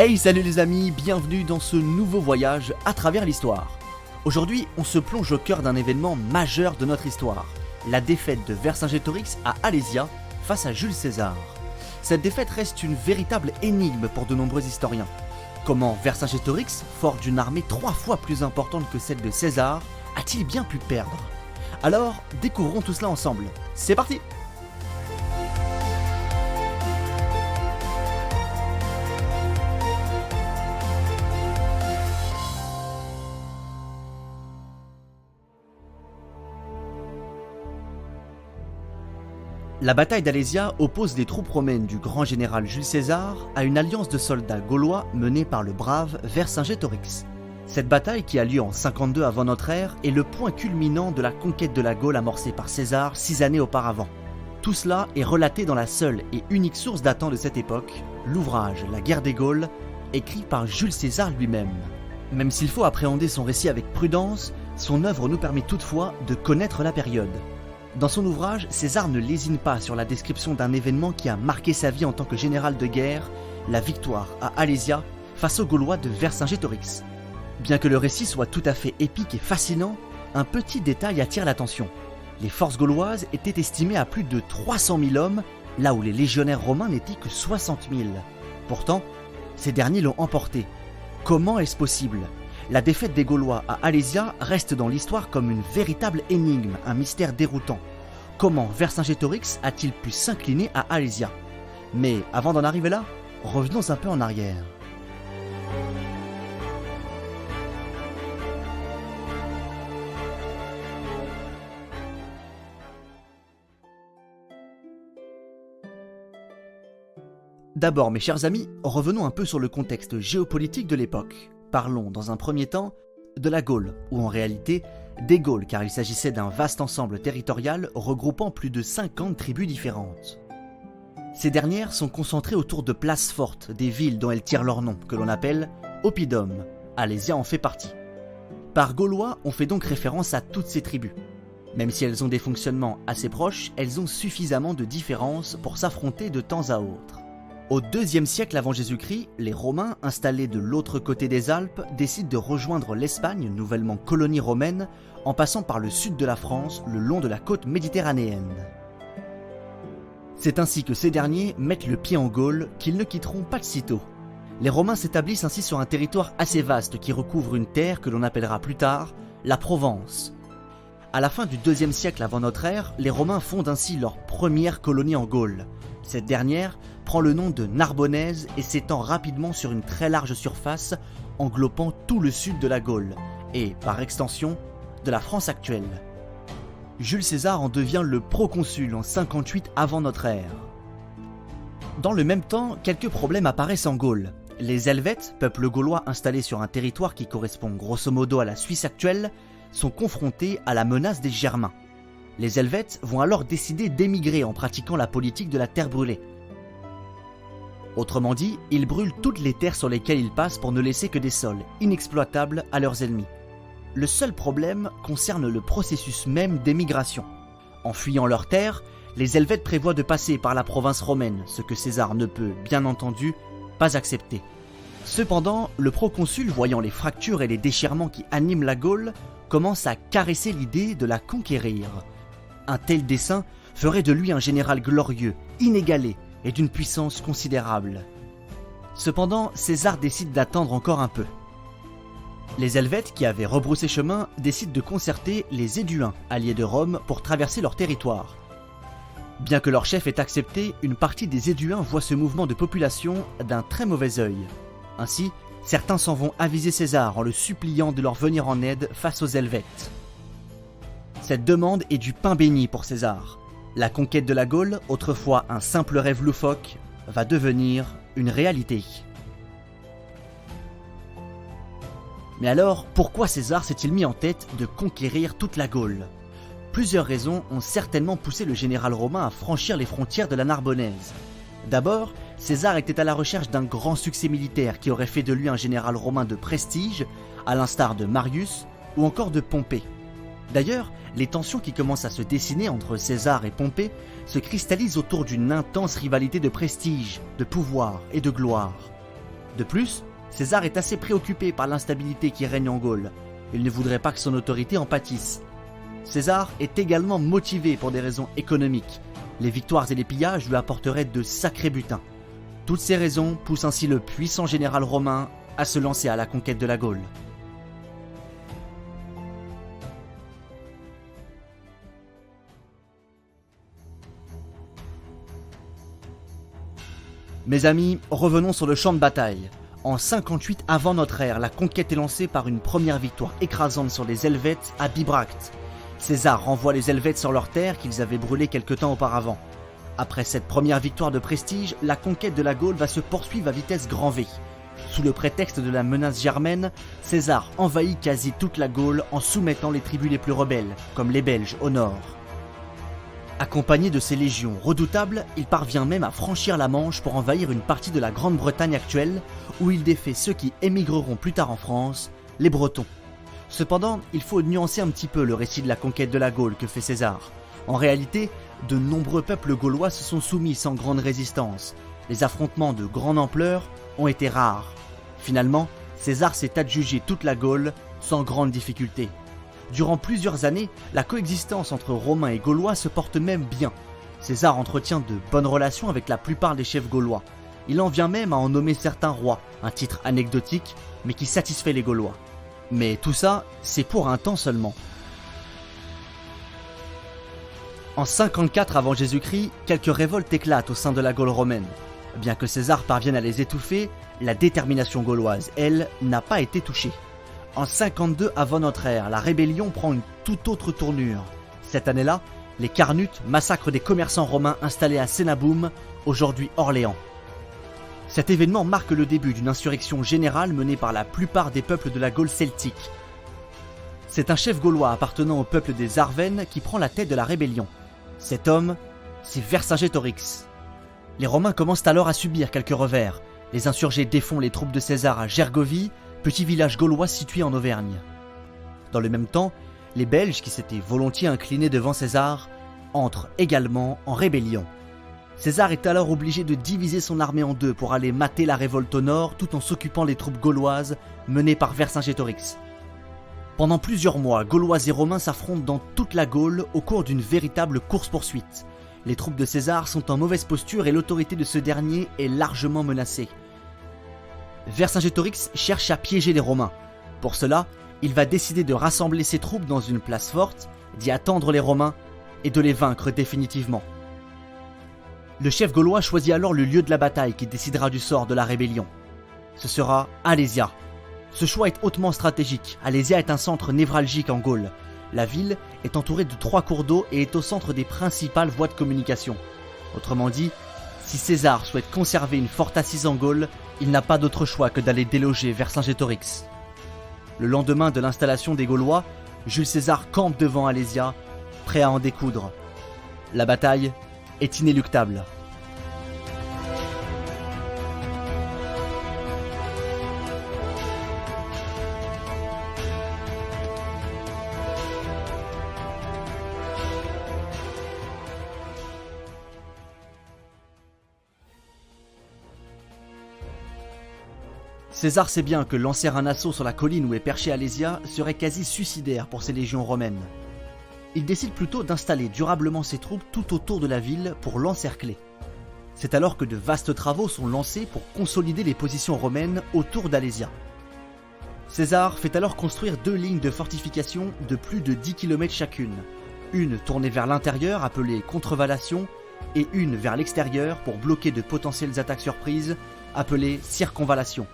Hey, salut les amis, bienvenue dans ce nouveau voyage à travers l'histoire. Aujourd'hui, on se plonge au cœur d'un événement majeur de notre histoire, la défaite de Vercingétorix à Alésia face à Jules César. Cette défaite reste une véritable énigme pour de nombreux historiens. Comment Vercingétorix, fort d'une armée 3 fois plus importante que celle de César, a-t-il bien pu perdre? Alors, découvrons tout cela ensemble. C'est parti! La bataille d'Alésia oppose les troupes romaines du grand général Jules César à une alliance de soldats gaulois menée par le brave Vercingétorix. Cette bataille, qui a lieu en 52 avant notre ère, est le point culminant de la conquête de la Gaule amorcée par César 6 années auparavant. Tout cela est relaté dans la seule et unique source datant de cette époque, l'ouvrage La guerre des Gaules, écrit par Jules César lui-même. Même s'il faut appréhender son récit avec prudence, son œuvre nous permet toutefois de connaître la période. Dans son ouvrage, César ne lésine pas sur la description d'un événement qui a marqué sa vie en tant que général de guerre, la victoire à Alésia face aux Gaulois de Vercingétorix. Bien que le récit soit tout à fait épique et fascinant, un petit détail attire l'attention. Les forces gauloises étaient estimées à plus de 300 000 hommes, là où les légionnaires romains n'étaient que 60 000. Pourtant, ces derniers l'ont emporté. Comment est-ce possible ? La défaite des Gaulois à Alésia reste dans l'histoire comme une véritable énigme, un mystère déroutant. Comment Vercingétorix a-t-il pu s'incliner à Alésia? Mais avant d'en arriver là, revenons un peu en arrière. D'abord, mes chers amis, revenons un peu sur le contexte géopolitique de l'époque. Parlons dans un premier temps de la Gaule, ou en réalité des Gaules, car il s'agissait d'un vaste ensemble territorial regroupant plus de 50 tribus différentes. Ces dernières sont concentrées autour de places fortes, des villes dont elles tirent leur nom, que l'on appelle oppidum. Alésia en fait partie. Par Gaulois, on fait donc référence à toutes ces tribus. Même si elles ont des fonctionnements assez proches, elles ont suffisamment de différences pour s'affronter de temps à autre. Au IIe siècle avant Jésus-Christ, les Romains, installés de l'autre côté des Alpes, décident de rejoindre l'Espagne, nouvellement colonie romaine, en passant par le sud de la France, le long de la côte méditerranéenne. C'est ainsi que ces derniers mettent le pied en Gaule, qu'ils ne quitteront pas de sitôt. Les Romains s'établissent ainsi sur un territoire assez vaste qui recouvre une terre que l'on appellera plus tard la Provence. À la fin du IIe siècle avant notre ère, les Romains fondent ainsi leur première colonie en Gaule. Cette dernière prend le nom de Narbonnaise et s'étend rapidement sur une très large surface, englobant tout le sud de la Gaule et, par extension, de la France actuelle. Jules César en devient le proconsul en 58 avant notre ère. Dans le même temps, quelques problèmes apparaissent en Gaule. Les Helvètes, peuple gaulois installé sur un territoire qui correspond grosso modo à la Suisse actuelle, sont confrontés à la menace des Germains. Les Helvètes vont alors décider d'émigrer en pratiquant la politique de la terre brûlée. Autrement dit, ils brûlent toutes les terres sur lesquelles ils passent pour ne laisser que des sols inexploitables à leurs ennemis. Le seul problème concerne le processus même d'émigration. En fuyant leurs terres, les Helvètes prévoient de passer par la province romaine, ce que César ne peut, bien entendu, pas accepter. Cependant, le proconsul, voyant les fractures et les déchirements qui animent la Gaule, commence à caresser l'idée de la conquérir. Un tel dessein ferait de lui un général glorieux, inégalé et d'une puissance considérable. Cependant, César décide d'attendre encore un peu. Les Helvètes, qui avaient rebroussé chemin, décident de concerter les Éduins, alliés de Rome, pour traverser leur territoire. Bien que leur chef ait accepté, une partie des Éduins voit ce mouvement de population d'un très mauvais œil. Ainsi, certains s'en vont aviser César en le suppliant de leur venir en aide face aux Helvètes. Cette demande est du pain béni pour César. La conquête de la Gaule, autrefois un simple rêve loufoque, va devenir une réalité. Mais alors, pourquoi César s'est-il mis en tête de conquérir toute la Gaule? Plusieurs raisons ont certainement poussé le général romain à franchir les frontières de la Narbonnaise. D'abord, César était à la recherche d'un grand succès militaire qui aurait fait de lui un général romain de prestige, à l'instar de Marius ou encore de Pompée. D'ailleurs, les tensions qui commencent à se dessiner entre César et Pompée se cristallisent autour d'une intense rivalité de prestige, de pouvoir et de gloire. De plus, César est assez préoccupé par l'instabilité qui règne en Gaule. Il ne voudrait pas que son autorité en pâtisse. César est également motivé pour des raisons économiques. Les victoires et les pillages lui apporteraient de sacrés butins. Toutes ces raisons poussent ainsi le puissant général romain à se lancer à la conquête de la Gaule. Mes amis, revenons sur le champ de bataille. En 58 avant notre ère, la conquête est lancée par une première victoire écrasante sur les Helvètes à Bibracte. César renvoie les Helvètes sur leurs terres qu'ils avaient brûlées quelque temps auparavant. Après cette première victoire de prestige, la conquête de la Gaule va se poursuivre à vitesse grand V. Sous le prétexte de la menace germaine, César envahit quasi toute la Gaule en soumettant les tribus les plus rebelles, comme les Belges au nord. Accompagné de ses légions redoutables, il parvient même à franchir la Manche pour envahir une partie de la Grande-Bretagne actuelle, où il défait ceux qui émigreront plus tard en France, les Bretons. Cependant, il faut nuancer un petit peu le récit de la conquête de la Gaule que fait César. En réalité, de nombreux peuples gaulois se sont soumis sans grande résistance. Les affrontements de grande ampleur ont été rares. Finalement, César s'est adjugé toute la Gaule sans grande difficulté. Durant plusieurs années, la coexistence entre Romains et Gaulois se porte même bien. César entretient de bonnes relations avec la plupart des chefs gaulois. Il en vient même à en nommer certains rois, un titre anecdotique, mais qui satisfait les Gaulois. Mais tout ça, c'est pour un temps seulement. En 54 avant Jésus-Christ, quelques révoltes éclatent au sein de la Gaule romaine. Bien que César parvienne à les étouffer, la détermination gauloise, elle, n'a pas été touchée. En 52 avant notre ère, la rébellion prend une toute autre tournure. Cette année-là, les Carnutes massacrent des commerçants romains installés à Sénaboum, aujourd'hui Orléans. Cet événement marque le début d'une insurrection générale menée par la plupart des peuples de la Gaule celtique. C'est un chef gaulois appartenant au peuple des Arvennes qui prend la tête de la rébellion. Cet homme, c'est Vercingétorix. Les Romains commencent alors à subir quelques revers. Les insurgés défont les troupes de César à Gergovie, petit village gaulois situé en Auvergne. Dans le même temps, les Belges, qui s'étaient volontiers inclinés devant César, entrent également en rébellion. César est alors obligé de diviser son armée en deux pour aller mater la révolte au nord tout en s'occupant des troupes gauloises menées par Vercingétorix. Pendant plusieurs mois, Gaulois et Romains s'affrontent dans toute la Gaule au cours d'une véritable course-poursuite. Les troupes de César sont en mauvaise posture et l'autorité de ce dernier est largement menacée. Vercingétorix cherche à piéger les Romains. Pour cela, il va décider de rassembler ses troupes dans une place forte, d'y attendre les Romains et de les vaincre définitivement. Le chef gaulois choisit alors le lieu de la bataille qui décidera du sort de la rébellion. Ce sera Alésia. Ce choix est hautement stratégique. Alésia est un centre névralgique en Gaule. La ville est entourée de 3 cours d'eau et est au centre des principales voies de communication. Autrement dit, si César souhaite conserver une forte assise en Gaule, il n'a pas d'autre choix que d'aller déloger Vercingétorix. Le lendemain de l'installation des Gaulois, Jules César campe devant Alésia, prêt à en découdre. La bataille est inéluctable. César sait bien que lancer un assaut sur la colline où est perché Alésia serait quasi suicidaire pour ses légions romaines. Il décide plutôt d'installer durablement ses troupes tout autour de la ville pour l'encercler. C'est alors que de vastes travaux sont lancés pour consolider les positions romaines autour d'Alésia. César fait alors construire 2 lignes de fortification de plus de 10 km chacune, une tournée vers l'intérieur appelée contrevallation et une vers l'extérieur pour bloquer de potentielles attaques surprises appelées circonvallation.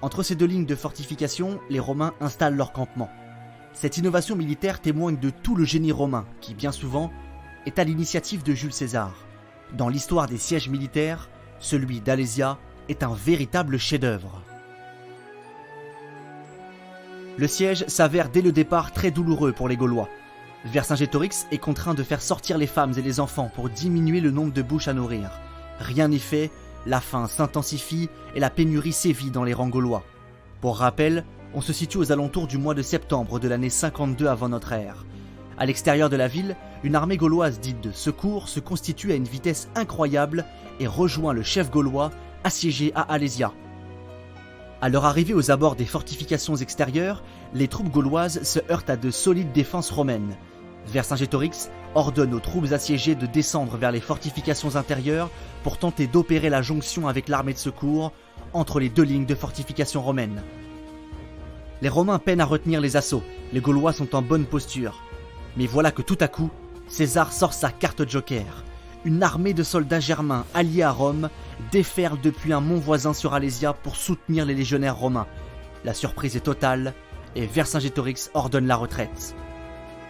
Entre ces 2 lignes de fortification, les Romains installent leur campement. Cette innovation militaire témoigne de tout le génie romain, qui bien souvent est à l'initiative de Jules César. Dans l'histoire des sièges militaires, celui d'Alésia est un véritable chef-d'œuvre. Le siège s'avère dès le départ très douloureux pour les Gaulois. Vercingétorix est contraint de faire sortir les femmes et les enfants pour diminuer le nombre de bouches à nourrir. Rien n'y fait. La faim s'intensifie et la pénurie sévit dans les rangs gaulois. Pour rappel, on se situe aux alentours du mois de septembre de l'année 52 avant notre ère. À l'extérieur de la ville, une armée gauloise dite de secours se constitue à une vitesse incroyable et rejoint le chef gaulois assiégé à Alésia. À leur arrivée aux abords des fortifications extérieures, les troupes gauloises se heurtent à de solides défenses romaines. Vercingétorix ordonne aux troupes assiégées de descendre vers les fortifications intérieures pour tenter d'opérer la jonction avec l'armée de secours entre les deux lignes de fortifications romaines. Les Romains peinent à retenir les assauts, les Gaulois sont en bonne posture. Mais voilà que tout à coup, César sort sa carte joker. Une armée de soldats germains alliés à Rome déferle depuis un mont voisin sur Alésia pour soutenir les légionnaires romains. La surprise est totale et Vercingétorix ordonne la retraite.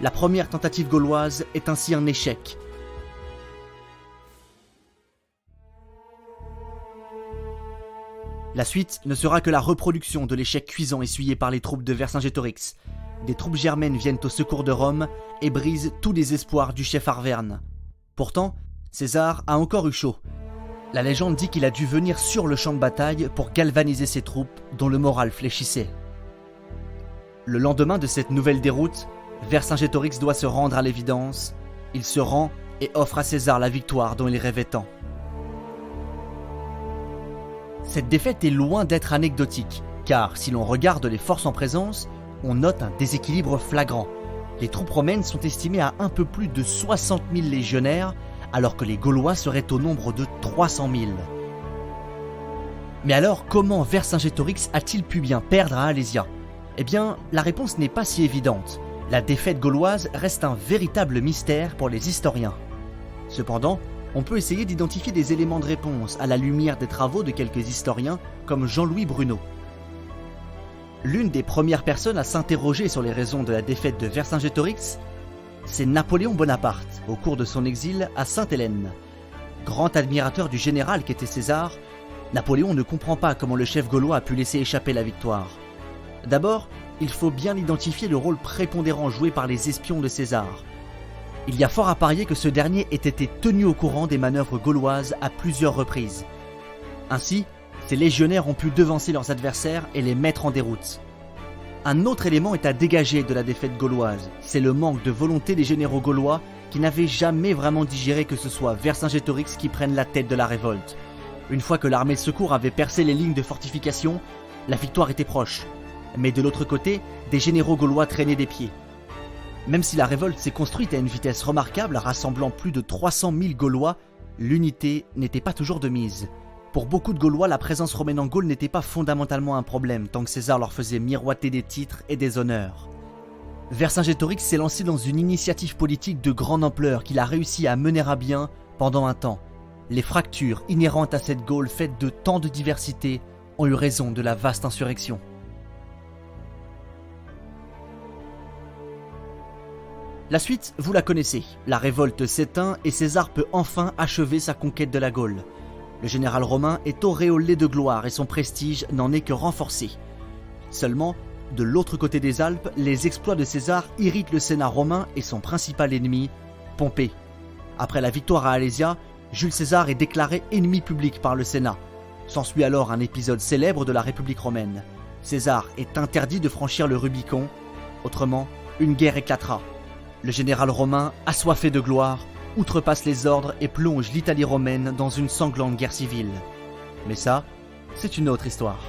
La première tentative gauloise est ainsi un échec. La suite ne sera que la reproduction de l'échec cuisant essuyé par les troupes de Vercingétorix. Des troupes germaines viennent au secours de Rome et brisent tous les espoirs du chef Arverne. Pourtant, César a encore eu chaud. La légende dit qu'il a dû venir sur le champ de bataille pour galvaniser ses troupes dont le moral fléchissait. Le lendemain de cette nouvelle déroute, Vercingétorix doit se rendre à l'évidence. Il se rend et offre à César la victoire dont il rêvait tant. Cette défaite est loin d'être anecdotique, car si l'on regarde les forces en présence, on note un déséquilibre flagrant. Les troupes romaines sont estimées à un peu plus de 60 000 légionnaires, alors que les Gaulois seraient au nombre de 300 000. Mais alors, comment Vercingétorix a-t-il pu bien perdre à Alésia ? Eh bien, la réponse n'est pas si évidente. La défaite gauloise reste un véritable mystère pour les historiens. Cependant, on peut essayer d'identifier des éléments de réponse à la lumière des travaux de quelques historiens comme Jean-Louis Bruno. L'une des premières personnes à s'interroger sur les raisons de la défaite de Vercingétorix, c'est Napoléon Bonaparte, au cours de son exil à Sainte-Hélène. Grand admirateur du général qu'était César, Napoléon ne comprend pas comment le chef gaulois a pu laisser échapper la victoire. D'abord, il faut bien identifier le rôle prépondérant joué par les espions de César. Il y a fort à parier que ce dernier ait été tenu au courant des manœuvres gauloises à plusieurs reprises. Ainsi, ces légionnaires ont pu devancer leurs adversaires et les mettre en déroute. Un autre élément est à dégager de la défaite gauloise, c'est le manque de volonté des généraux gaulois qui n'avaient jamais vraiment digéré que ce soit Vercingétorix qui prenne la tête de la révolte. Une fois que l'armée de secours avait percé les lignes de fortification, la victoire était proche. Mais de l'autre côté, des généraux gaulois traînaient des pieds. Même si la révolte s'est construite à une vitesse remarquable, rassemblant plus de 300 000 Gaulois, l'unité n'était pas toujours de mise. Pour beaucoup de Gaulois, la présence romaine en Gaule n'était pas fondamentalement un problème, tant que César leur faisait miroiter des titres et des honneurs. Vercingétorix s'est lancé dans une initiative politique de grande ampleur qu'il a réussi à mener à bien pendant un temps. Les fractures inhérentes à cette Gaule faite de tant de diversité ont eu raison de la vaste insurrection. La suite, vous la connaissez. La révolte s'éteint et César peut enfin achever sa conquête de la Gaule. Le général romain est auréolé de gloire et son prestige n'en est que renforcé. Seulement, de l'autre côté des Alpes, les exploits de César irritent le Sénat romain et son principal ennemi, Pompée. Après la victoire à Alésia, Jules César est déclaré ennemi public par le Sénat. S'ensuit alors un épisode célèbre de la République romaine. César est interdit de franchir le Rubicon, autrement, une guerre éclatera. Le général romain, assoiffé de gloire, outrepasse les ordres et plonge l'Italie romaine dans une sanglante guerre civile. Mais ça, c'est une autre histoire.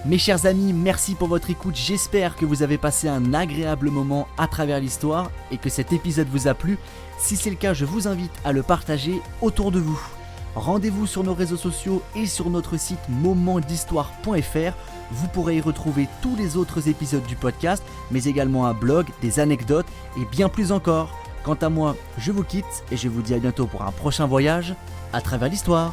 Mes chers amis, merci pour votre écoute, j'espère que vous avez passé un agréable moment à travers l'histoire et que cet épisode vous a plu. Si c'est le cas, je vous invite à le partager autour de vous. Rendez-vous sur nos réseaux sociaux et sur notre site momentsdhistoire.fr. Vous pourrez y retrouver tous les autres épisodes du podcast, mais également un blog, des anecdotes et bien plus encore. Quant à moi, je vous quitte et je vous dis à bientôt pour un prochain voyage à travers l'histoire.